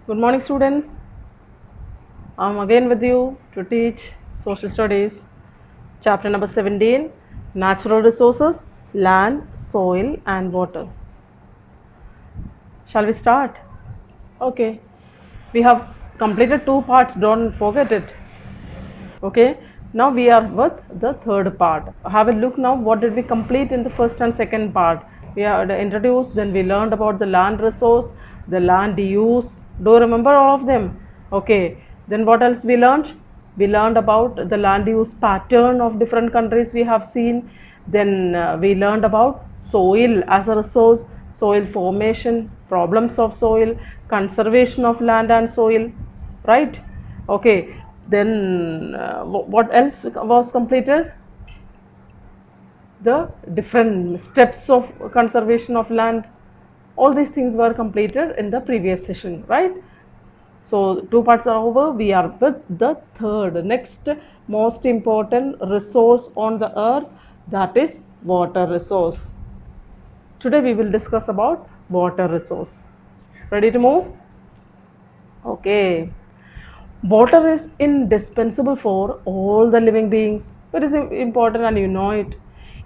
Good morning, students. I'm again with you to teach social studies, chapter number 17, natural resources, land, soil, and water. Shall we start? Okay. We have completed two parts, don't forget it. Okay. Now we are with the third part. Have a look now. What did we complete in the first and second part? We are introduced, then we learned about the land resource, the land use. Do you remember all of them? Okay. Then what else we learned? We learned about the land use pattern of different countries we have seen. Then we learned about soil as a resource, soil formation, problems of soil, conservation of land and soil, right? Okay, then what else was completed? The different steps of conservation of land. All these things were completed in the previous session, right? So two parts are over. We are with the third, next most important resource on the earth, that is water resource. Today we will discuss about water resource. Ready to move? Okay. Water is indispensable for all the living beings. It is important and you know it.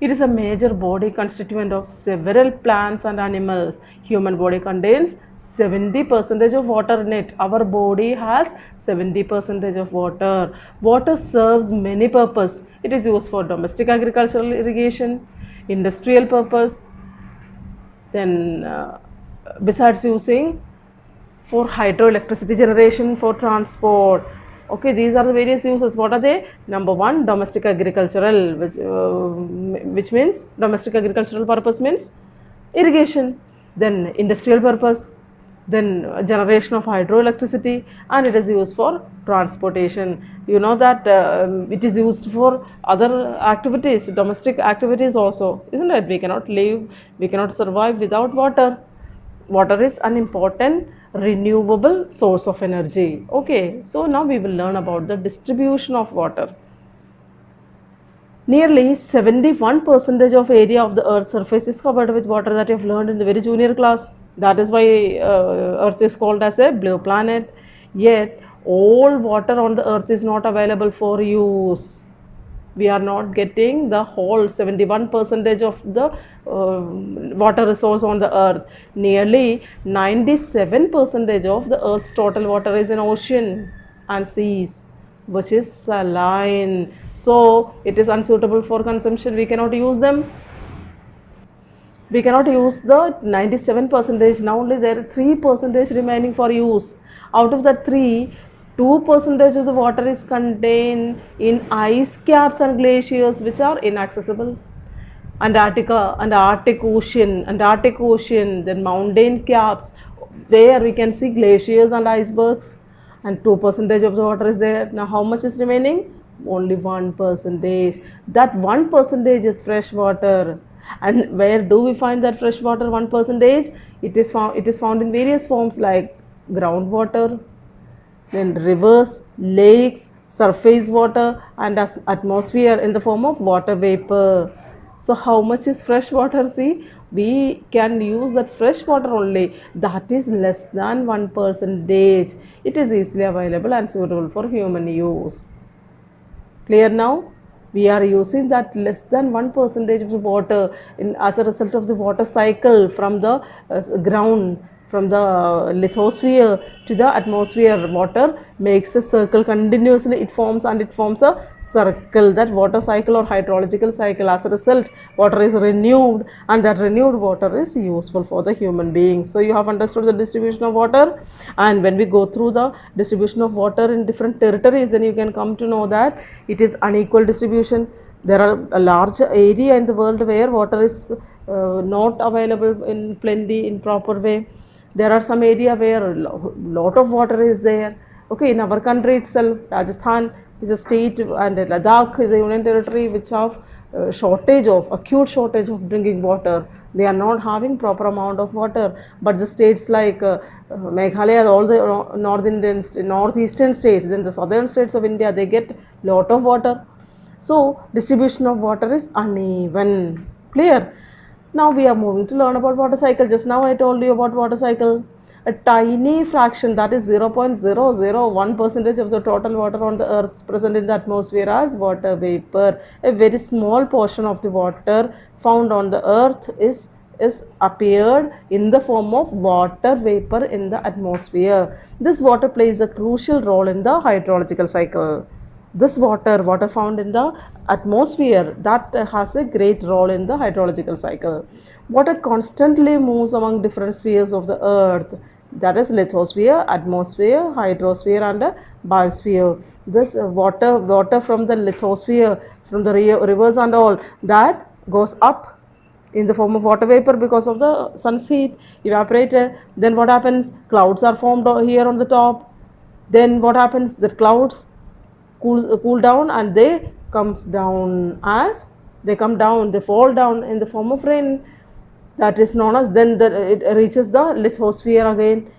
It is a major body constituent of several plants and animals. Human body contains 70% of water in it. Our body has 70% of water. Water serves many purposes. It is used for domestic agricultural irrigation, industrial purpose, then besides using for hydroelectricity generation, for transport. Okay, these are the various uses. What are they? Number one, domestic agricultural, which means domestic agricultural purpose means irrigation. Then industrial purpose, then generation of hydroelectricity, and it is used for transportation. You know that it is used for other activities, domestic activities also, isn't it? We cannot live, we cannot survive without water. Water is an important renewable source of energy. Okay, so now we will learn about the distribution of water. Nearly 71% of area of the earth's surface is covered with water, that you have learned in the very junior class. That is why earth is called as a blue planet. Yet all water on the earth is not available for use. We are not getting the whole 71 percentage of the water resource on the earth. Nearly 97 percentage of the earth's total water is in ocean and seas, which is saline, so it is unsuitable for consumption. We cannot use them. We cannot use the 97 percentage. Now only there are 3 percentage remaining for use. Out of that 3, 2 percentage of the water is contained in ice caps and glaciers, which are inaccessible. Antarctica and Arctic Ocean, then mountain caps where we can see glaciers and icebergs, and 2 percentage of the water is there. Now how much is remaining? Only 1 percentage. That 1 percentage is fresh water. And where do we find that fresh water 1 percentage? It is found in various forms like groundwater, then rivers, lakes, surface water, and atmosphere in the form of water vapor. So how much is fresh water? See, we can use that fresh water only, that is less than 1 percentage. It is easily available and suitable for human use. Clear now? We are using that less than 1 percentage of the water as a result of the water cycle from the ground, from the lithosphere to the atmosphere. Water makes a circle continuously, it forms a circle, that water cycle or hydrological cycle. As a result, water is renewed, and that renewed water is useful for the human beings. So you have understood the distribution of water, and when we go through the distribution of water in different territories, then you can come to know that it is unequal distribution. There are a large area in the world where water is not available in plenty, in proper way. There are some area where lot of water is there. Okay, in our country itself, Rajasthan is a state and Ladakh is a union territory which have acute shortage of drinking water. They are not having proper amount of water. But the states like Meghalaya, all the northeastern states, then the southern states of India, they get lot of water. So distribution of water is uneven. Clear? Now we are moving to learn about water cycle. Just now I told you about water cycle. A tiny fraction, that is 0.001 percentage of the total water on the earth is present in the atmosphere as water vapor. A very small portion of the water found on the earth is appeared in the form of water vapor in the atmosphere. This water plays a crucial role in the hydrological cycle. This water found in the atmosphere, that has a great role in the hydrological cycle. Water constantly moves among different spheres of the earth, that is lithosphere, atmosphere, hydrosphere and biosphere. This water from the lithosphere, from the rivers and all, that goes up in the form of water vapor because of the sun's heat, evaporated. Then what happens? Clouds are formed here on the top. Then what happens? The clouds cool down and they comes down as they come down, they fall down in the form of rain. That is known as, then it reaches the lithosphere again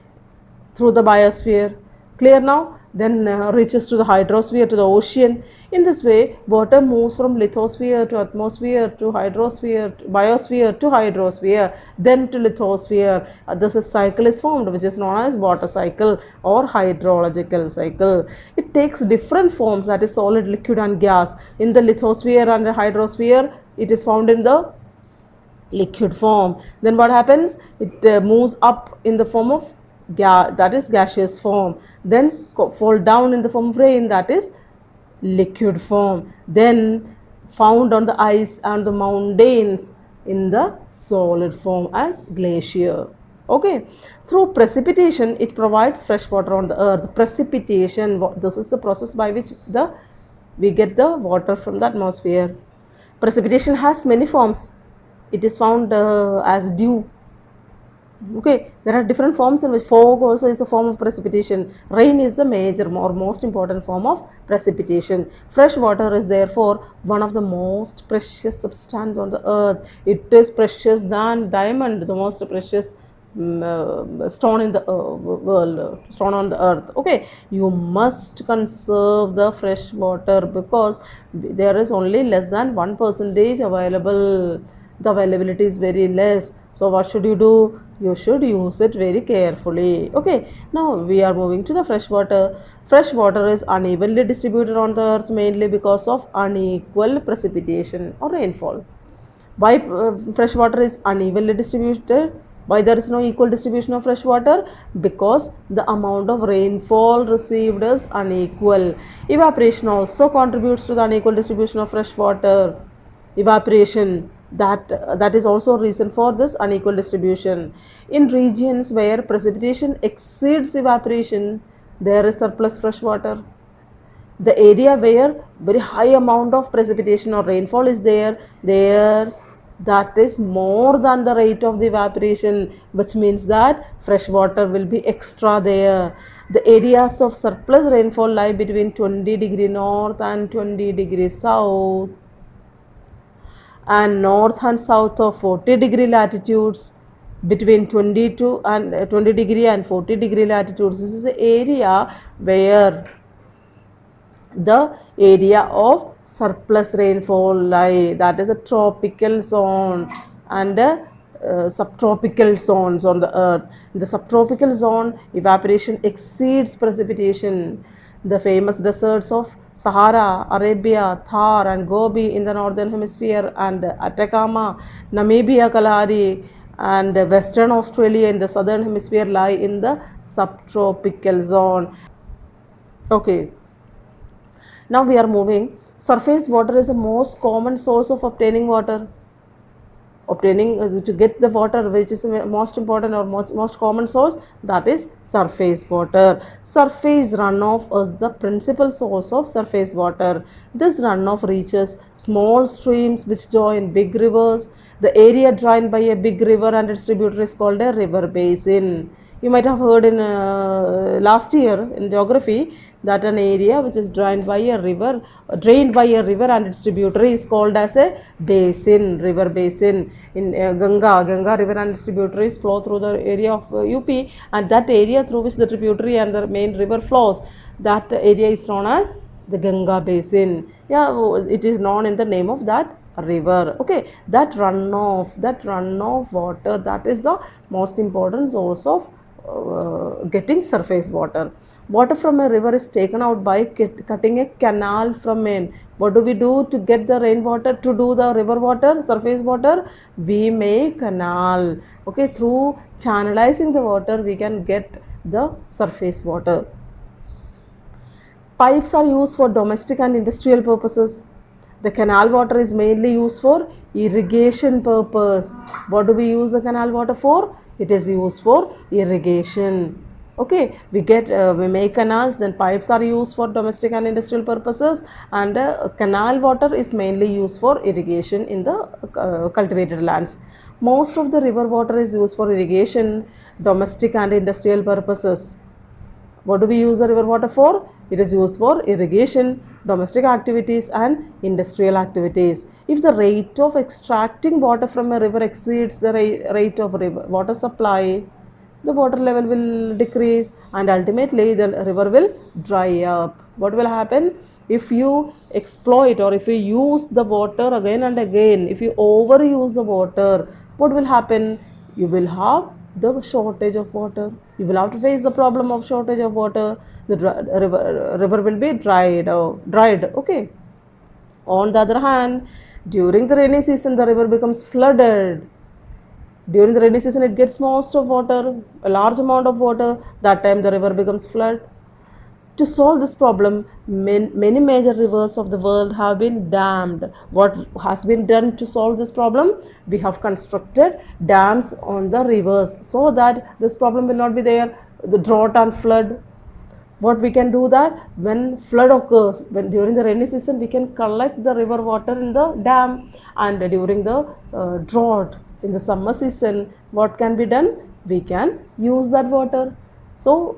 through the biosphere. Clear now? Then reaches to the hydrosphere, to the ocean. In this way, water moves from lithosphere to atmosphere to hydrosphere, to biosphere to hydrosphere, then to lithosphere. This is cycle is formed, which is known as water cycle or hydrological cycle. It takes different forms, that is solid, liquid and gas. In the lithosphere and the hydrosphere, it is found in the liquid form. Then what happens? It moves up in the form of gas, that is gaseous form. Then fall down in the form of rain, that is liquid form. Then found on the ice and the mountains in the solid form as glacier. Okay, through precipitation it provides fresh water on the earth. Precipitation, this is the process by which we get the water from the atmosphere. Precipitation has many forms. It is found as dew. Okay, there are different forms in which fog also is a form of precipitation. Rain is the major or most important form of precipitation. Fresh water is therefore one of the most precious substance on the earth. It is precious than diamond, the most precious stone in the world, stone on the earth. Okay, you must conserve the fresh water because there is only less than 1% available. The availability is very less. So what should you do? You should use it very carefully. Okay, now we are moving to the fresh water. Fresh water is unevenly distributed on the earth mainly because of unequal precipitation or rainfall. Why fresh water is unevenly distributed? Why there is no equal distribution of fresh water? Because the amount of rainfall received is unequal. Evaporation also contributes to the unequal distribution of fresh water. Evaporation, that is also a reason for this unequal distribution. In regions where precipitation exceeds evaporation, there is surplus fresh water. The area where very high amount of precipitation or rainfall is there that is more than the rate of the evaporation, which means that fresh water will be extra there. The areas of surplus rainfall lie between 20 degree north and 20 degree south and north and south of 40 degree latitudes, between 20 degree and 40 degree latitudes. This is the area where the area of surplus rainfall lie, that is a tropical zone and subtropical zones on the earth. In the subtropical zone, evaporation exceeds precipitation. The famous deserts of Sahara, Arabia, Thar and Gobi in the northern hemisphere and Atacama, Namibia, Kalahari and Western Australia in the southern hemisphere lie in the subtropical zone. Okay, now we are moving. Surface water is the most common source of obtaining water. To get the water, which is the most important or most common source, that is surface water. Surface runoff is the principal source of surface water. This runoff reaches small streams which join big rivers. The area drained by a big river and its tributary is called a river basin. You might have heard in last year in geography that an area which is drained by a river and its tributary is called as a basin, river basin. In Ganga river and its tributaries flow through the area of UP, and that area through which the tributary and the main river flows, that area is known as the Ganga basin. Yeah, it is known in the name of that river. Okay, that runoff water, that is the most important source of getting surface water. Water from a river is taken out by cutting a canal from in. What do we do to get the rainwater, to do the river water, surface water? We make canal. Okay, through channelizing the water, we can get the surface water. Pipes are used for domestic and industrial purposes. The canal water is mainly used for irrigation purpose. What do we use the canal water for? It is used for irrigation. Okay, we make canals, then pipes are used for domestic and industrial purposes, and canal water is mainly used for irrigation in the cultivated lands. Most of the river water is used for irrigation, domestic and industrial purposes. What do we use the river water for? It is used for irrigation, domestic activities and industrial activities. If the rate of extracting water from a river exceeds the rate of water supply, the water level will decrease and ultimately the river will dry up. What will happen? If you exploit or if you use the water again and again, if you overuse the water, what will happen? You will have the shortage of water. You will have to face the problem of shortage of water. The river will be dried. Okay. On the other hand, during the rainy season, the river becomes flooded. During the rainy season, it gets most of water, a large amount of water. That time, the river becomes flood. To solve this problem, many major rivers of the world have been dammed. What has been done to solve this problem? We have constructed dams on the rivers so that this problem will not be there. The drought and flood. What we can do that when flood occurs, when during the rainy season, we can collect the river water in the dam, and during the drought in the summer season, what can be done? We can use that water. So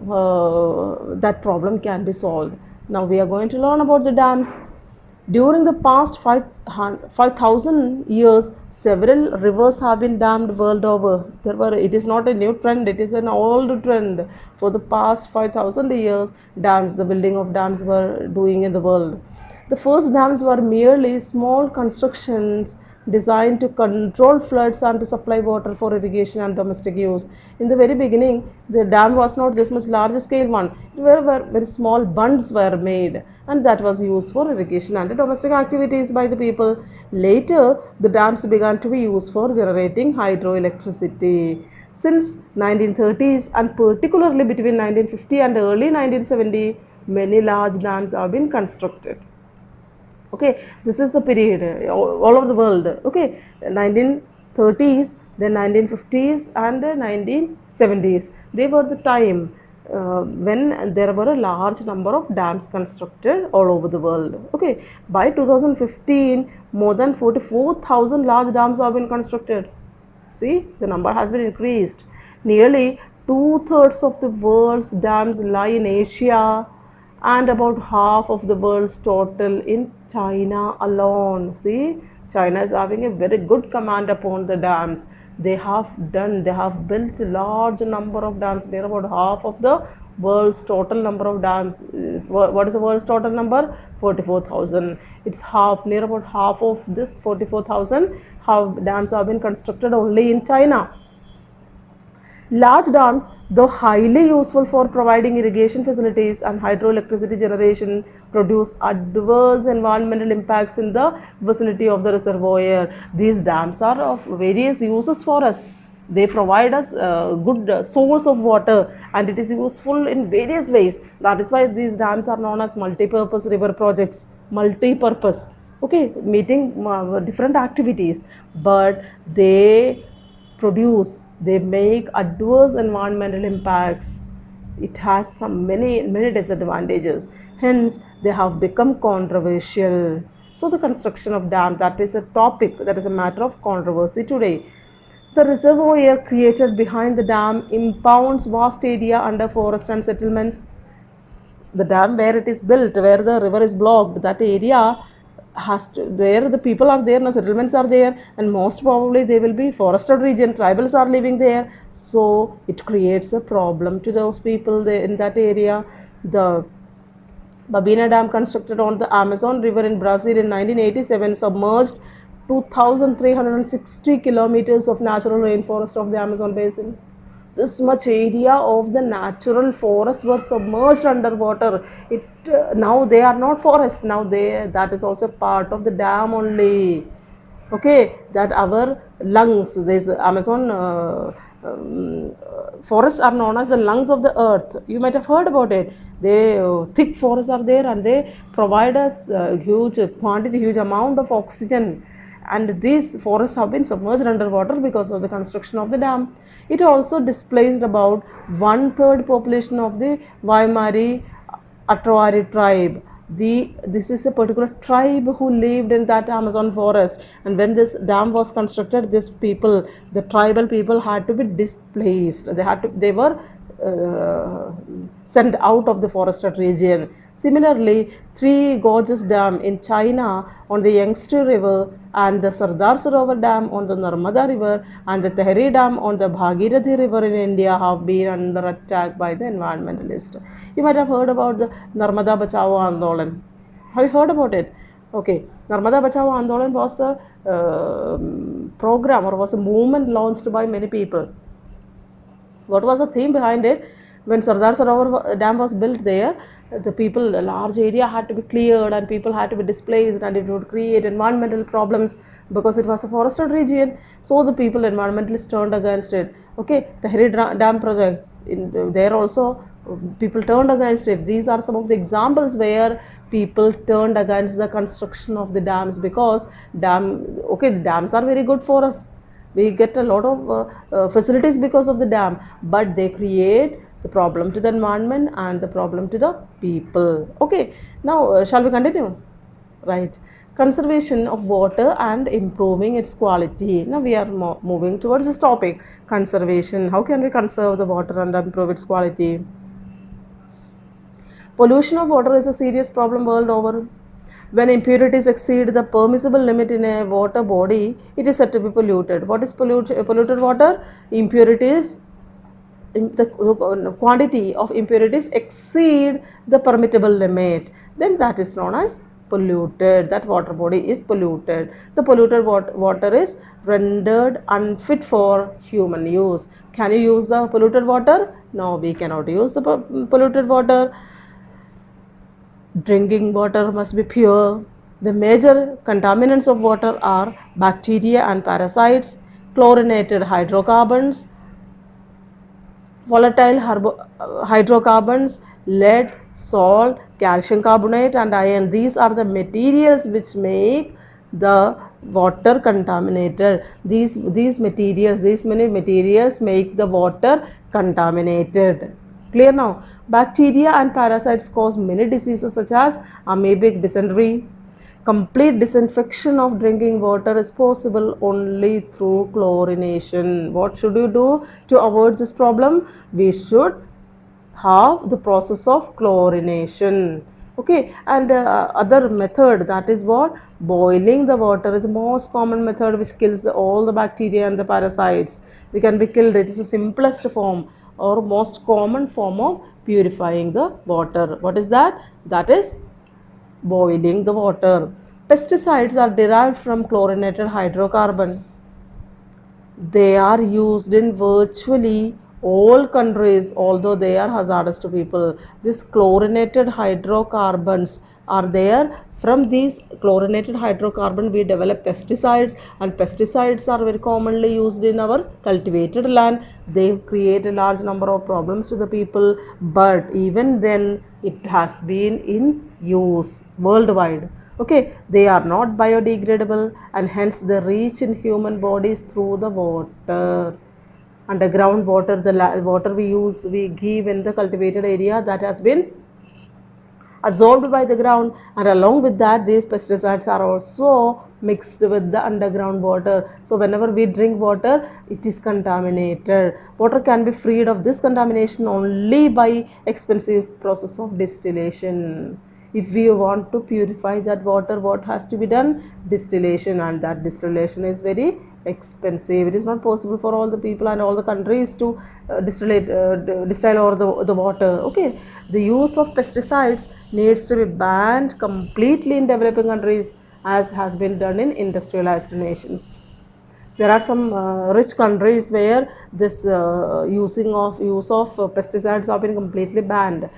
that problem can be solved. Now we are going to learn about the dams. During the past 5,000 years, several rivers have been dammed world over. It is not a new trend, it is an old trend. For the past 5,000 years, the building of dams were doing in the world. The first dams were merely small constructions designed to control floods and to supply water for irrigation and domestic use. In the very beginning, the dam was not this much large scale one. Where very small bunds were made, and that was used for irrigation and domestic activities by the people. Later, the dams began to be used for generating hydroelectricity. Since 1930s and particularly between 1950 and early 1970, many large dams have been constructed. Okay, this is the period all over the world. Okay, 1930s, then 1950s and 1970s. They were the time when there were a large number of dams constructed all over the world. Okay, by 2015, more than 44,000 large dams have been constructed. See, the number has been increased. Nearly 2/3 of the world's dams lie in Asia, and about half of the world's total in China alone. See, China is having a very good command upon the dams. They have built a large number of dams. They are about half of the world's total number of dams. What is the world's total number? 44,000. It's half, near about half of this 44,000 dams have been constructed only in China. Large dams, though highly useful for providing irrigation facilities and hydroelectricity generation, produce adverse environmental impacts in the vicinity of the reservoir. These dams are of various uses for us. They provide us a good source of water, and it is useful in various ways. That is why these dams are known as multi-purpose river projects. Multi-purpose, okay, meeting different activities, but they make adverse environmental impacts. It has some many disadvantages. Hence, they have become controversial. So, the construction of dam, that is a topic, that is a matter of controversy today. The reservoir created behind the dam impounds vast area under forest and settlements. The dam where it is built, where the river is blocked, that area where the people are there, no settlements are there, and most probably they will be forested region, tribals are living there, so it creates a problem to those people there in that area. The Babina Dam, constructed on the Amazon River in Brazil in 1987, submerged 2,360 kilometers of natural rainforest of the Amazon basin. this much area of the natural forest were submerged underwater. It now they are not forest, now they, that is also part of the dam only. Okay, that our lungs, this Amazon forests are known as the lungs of the earth. You might have heard about it. They thick forests are there, and they provide us huge quantity, huge amount of oxygen, and these forests have been submerged underwater because of the construction of the dam. It also displaced about one third population of the Waimari Atrawari tribe. This is a particular tribe who lived in that Amazon forest, and when this dam was constructed, this people, the tribal people, had to be displaced. They were sent out of the forested region. Similarly, three Gorges Dam in China on the Yangtze River, and the Sardar Sarovar Dam on the Narmada River, and the Tehri Dam on the Bhagirathi River in India have been under attack by the environmentalists. You might have heard about the Narmada Bachao Andolan. Have you heard about it? Okay, Narmada Bachao Andolan was a program, or was a movement launched by many people. What was the theme behind it? When Sardar Sarovar Dam was built there, the people, a large area had to be cleared, and people had to be displaced, and it would create environmental problems because it was a forested region. So the people, environmentalists, turned against it. Okay, the Tehri Dam project, there also people turned against it. These are some of the examples where people turned against the construction of the dams, because the dams are very good for us. We get a lot of facilities because of the dam, but they create the problem to the environment and the problem to the people. Okay, now shall we continue? Right. Conservation of water and improving its quality. Now we are moving towards this topic, conservation. How can we conserve the water and improve its quality? Pollution of water is a serious problem world over. When impurities exceed the permissible limit in a water body, it is said to be polluted. What is polluted water? Impurities, the quantity of impurities exceed the permissible limit, then that is known as polluted. That water body is polluted. The polluted water is rendered unfit for human use. Can you use the polluted water? No, we cannot use the polluted water. Drinking water must be pure. The major contaminants of water are bacteria and parasites, chlorinated hydrocarbons, volatile hydrocarbons, lead, salt, calcium carbonate, and iron. These are the materials which make the water contaminated. These many materials make the water contaminated. Clear now? Bacteria and parasites cause many diseases such as amoebic dysentery. Complete disinfection of drinking water is possible only through chlorination. What should you do to avoid this problem? We should have the process of chlorination. Okay, and other method, that is what? Boiling the water is the most common method which kills all the bacteria and the parasites. They can be killed. It is the simplest form or most common form of purifying the water. What is that? That is boiling the water. Pesticides are derived from chlorinated hydrocarbon. They are used in virtually all countries, although they are hazardous to people. These chlorinated hydrocarbons are there. From these chlorinated hydrocarbon we develop pesticides, and pesticides are very commonly used in our cultivated land. They create a large number of problems to the people, but even then it has been in use worldwide. Okay, they are not biodegradable, and hence they reach in human bodies through the water. Underground water, the water we give in the cultivated area, that has been absorbed by the ground, and along with that these pesticides are also mixed with the underground water. So whenever we drink water, it is contaminated. Water can be freed of this contamination only by expensive process of distillation. If we want to purify that water, what has to be done? Distillation, and that distillation is very expensive. It is not possible for all the people and all the countries to distill over the water. Okay, the use of pesticides needs to be banned completely in developing countries, as has been done in industrialized nations. There are some rich countries where this use of pesticides have been completely banned.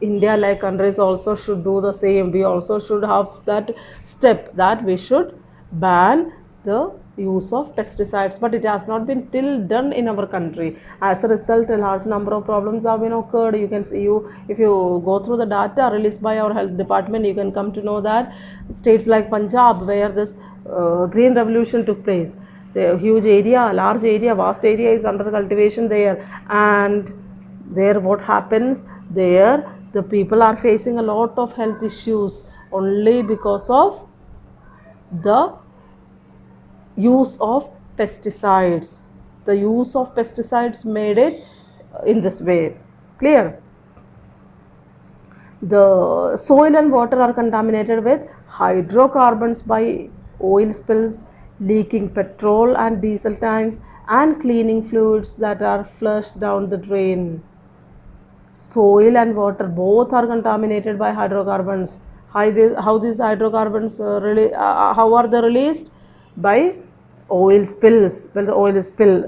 India like countries also should do the same. We also should have that step that we should ban the use of pesticides, but it has not been till done in our country. As a result, a large number of problems have been occurred. You can see, you if you go through the data released by our health department, you can come to know that states like Punjab, where this green revolution took place, the huge area, large area, vast area is under cultivation there, and there what happens there, the people are facing a lot of health issues only because of the use of pesticides. The use of pesticides made it in this way. Clear? The soil and water are contaminated with hydrocarbons by oil spills, leaking petrol and diesel tanks, and cleaning fluids that are flushed down the drain. Soil and water both are contaminated by hydrocarbons. How these hydrocarbons how are they released? By oil spills. Well, the oil spill,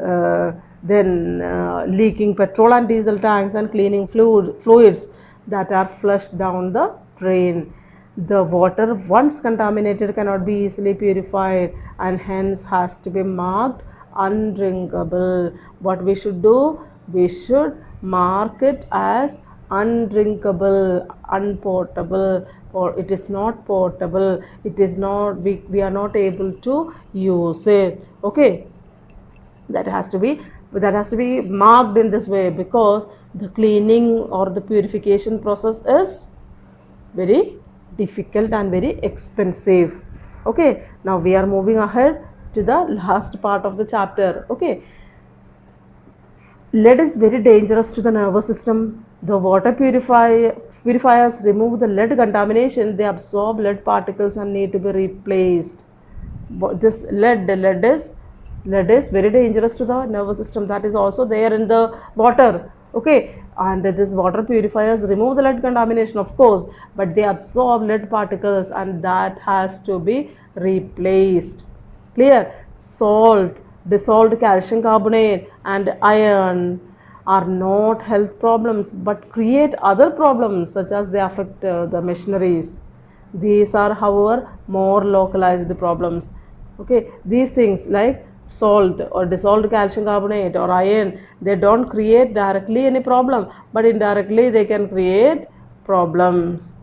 then leaking petrol and diesel tanks, and cleaning fluids that are flushed down the drain. The water once contaminated cannot be easily purified and hence has to be marked undrinkable. What we should do? We should mark it as undrinkable, unportable, or it is not portable, it is not, we are not able to use it. Okay, that has to be marked in this way, because the cleaning or the purification process is very difficult and very expensive. Okay, now we are moving ahead to the last part of the chapter. Okay, lead is very dangerous to the nervous system. The water purifiers remove the lead contamination. They absorb lead particles and need to be replaced. This lead is very dangerous to the nervous system. That is also there in the water. Okay, and this water purifiers remove the lead contamination, of course, but they absorb lead particles and that has to be replaced. Clear? Salt, dissolved calcium carbonate, and iron are not health problems but create other problems, such as they affect the machineries. These are, however, more localized problems. Okay, these things like salt or dissolved calcium carbonate or iron, they don't create directly any problem, but indirectly they can create problems.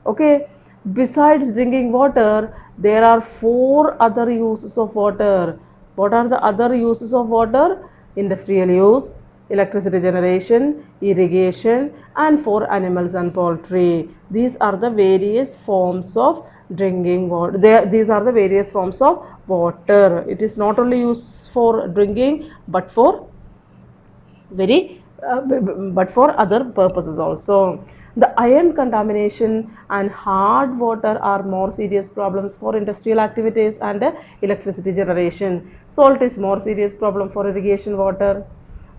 Okay, besides drinking water, there are 4 other uses of water. What are the other uses of water? Industrial use, electricity generation, irrigation, and for animals and poultry. These are the various forms of drinking water. These are the various forms of water. It is not only used for drinking but for very but for other purposes also. The iron contamination and hard water are more serious problems for industrial activities and electricity generation. Salt is more serious problem for irrigation water.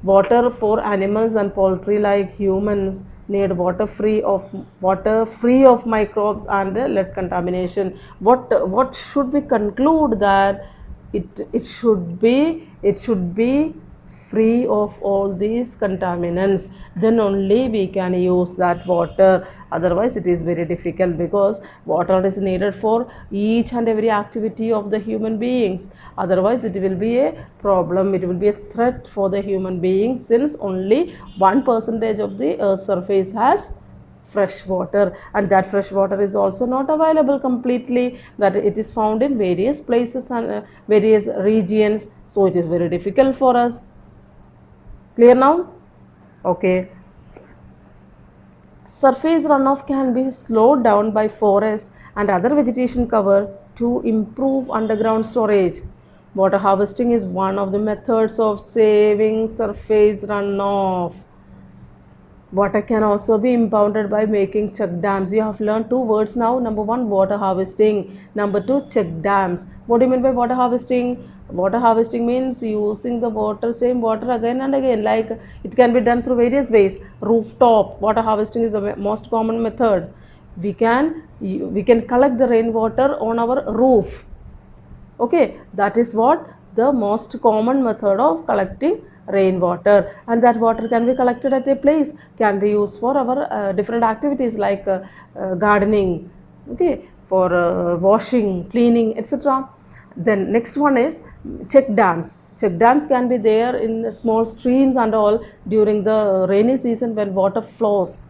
Water for animals and poultry like humans need water free of microbes and lead contamination. What should we conclude? That it should be free of all these contaminants, then only we can use that water. Otherwise it is very difficult, because water is needed for each and every activity of the human beings. Otherwise it will be a problem, it will be a threat for the human beings, since only 1% of the earth's surface has fresh water, and that fresh water is also not available completely, that it is found in various places and various regions, so it is very difficult for us. Clear now? Okay. Surface runoff can be slowed down by forest and other vegetation cover to improve underground storage. Water harvesting is one of the methods of saving surface runoff. Water can also be impounded by making check dams. You have learned 2 words now. Number 1, water harvesting. Number 2, check dams. What do you mean by water harvesting? Water harvesting means using the same water again and again. Like, it can be done through various ways. Rooftop water harvesting is the most common method. We can collect the rainwater on our roof. Okay, that is what the most common method of collecting rainwater, and that water can be collected at a place, can be used for our different activities like gardening, okay, for washing, cleaning, etc. Then next one is check dams. Check dams can be there in small streams and all during the rainy season when water flows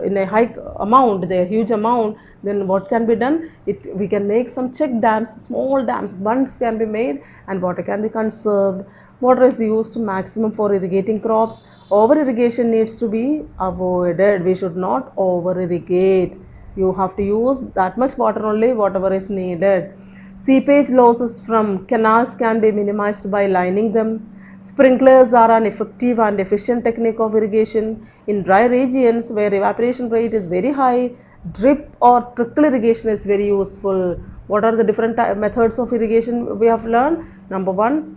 in a high amount, the huge amount. Then what can be done, we can make some check dams, small dams, bunds can be made, and water can be conserved. Water is used maximum for irrigating crops. Over irrigation needs to be avoided. We should not over irrigate. You have to use that much water only, whatever is needed. Seepage losses from canals can be minimized by lining them. Sprinklers are an effective and efficient technique of irrigation. In dry regions where evaporation rate is very high, drip or trickle irrigation is very useful. What are the different methods of irrigation we have learned? Number one,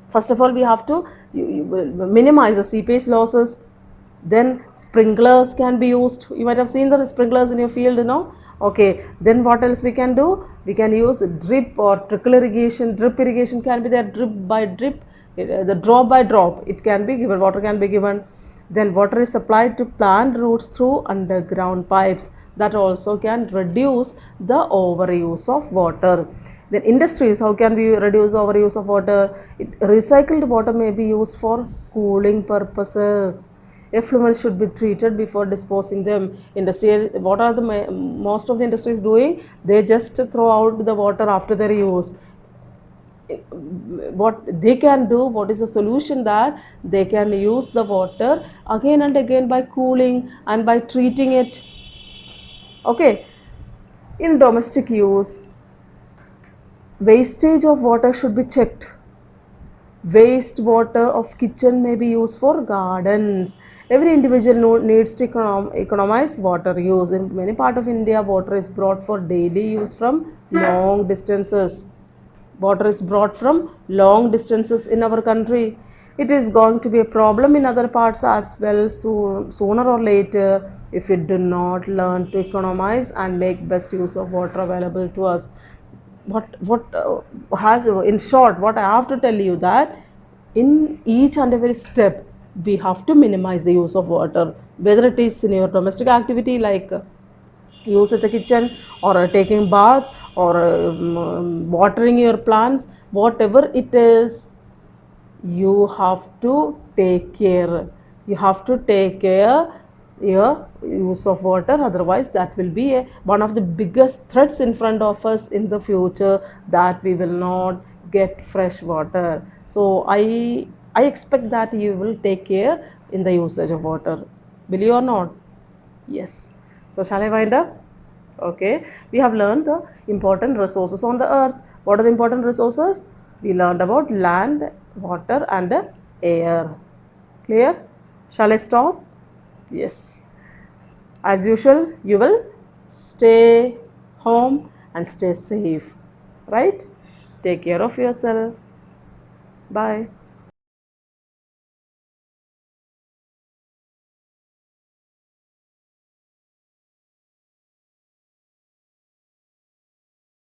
first of all, we have to minimize the seepage losses. Then sprinklers can be used. You might have seen the sprinklers in your field, okay. Then what else we can do? We can use drip or trickle irrigation. Drip irrigation can be there, drip by drip, the drop by drop it can be given, water can be given. Then water is supplied to plant roots through underground pipes, that also can reduce the overuse of water. Then industries, how can we reduce overuse of water? Recycled water may be used for cooling purposes. Effluents should be treated before disposing them. Industry, what are the most of the industries doing? They just throw out the water after their use. What they can do, what is the solution, that they can use the water again and again by cooling and by treating it, okay. In domestic use, wastage of water should be checked. Waste water of kitchen may be used for gardens. Every individual needs to economize water use. In many parts of India, water is brought for daily use from long distances. Water is brought from long distances in our country. It is going to be a problem in other parts as well, sooner or later, if we do not learn to economize and make best use of water available to us. In short, what I have to tell you, that in each and every step we have to minimize the use of water, whether it is in your domestic activity like use at the kitchen, or taking bath, or watering your plants, whatever it is, you have to take care. You have to take care your use of water, otherwise that will be one of the biggest threats in front of us in the future, that we will not get fresh water. So I expect that you will take care in the usage of water. Will you or not? Yes. So shall I wind up? Okay. We have learned the important resources on the earth. What are the important resources? We learned about land, water and air. Clear? Shall I stop? Yes. As usual, you will stay home and stay safe. Right? Take care of yourself. Bye.